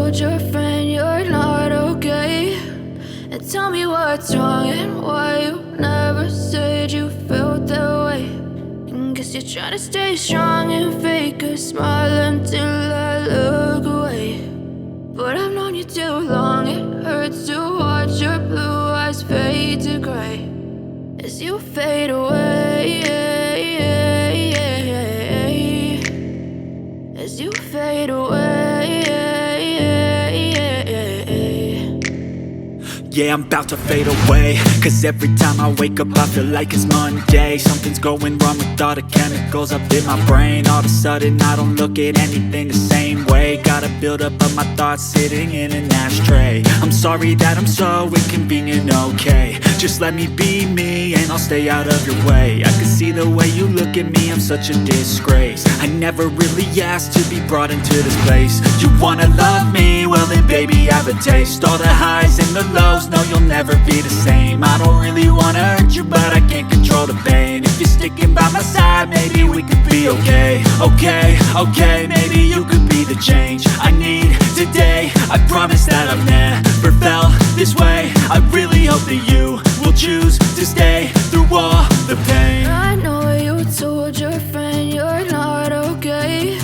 told your friend you're not okay? And tell me what's wrong and why you never said you felt that way. And guess you're trying to stay strong and fake a smile until I look away. But I've known you too long, it hurts to watch your blue eyes fade to gray as you fade away, as you fade away. Yeah, I'm about to fade away, cause every time I wake up I feel like it's Monday. Something's going wrong with all the chemicals up in my brain. All of a sudden I don't look at anything the same way. Got a build up of my thoughts sitting in an ashtray. I'm sorry that I'm so inconvenient, okay? Just let me be me and I'll stay out of your way. I can see the way you look at me, I'm such a disgrace. I never really asked to be brought into this place. You wanna love me? Well then baby, have a taste. All the highs and the lows, no, you'll never be the same. I don't really wanna hurt you, but I can't control the pain. If you're sticking by my side, maybe we could be okay. Okay, maybe you could be the change I need today. I promise that I've never felt this way. I really hope that you will choose to stay through all the pain. I know you told your friend you're not okay.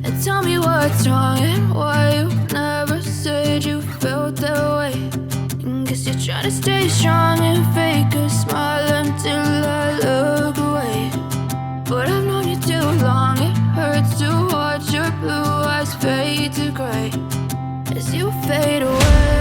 And tell me what's wrong and why you never said you felt that way. And guess you're trying to stay strong and fake a smile until I look away. But I've known you too long, it hurts to watch your blue eyes fade to gray as you fade away.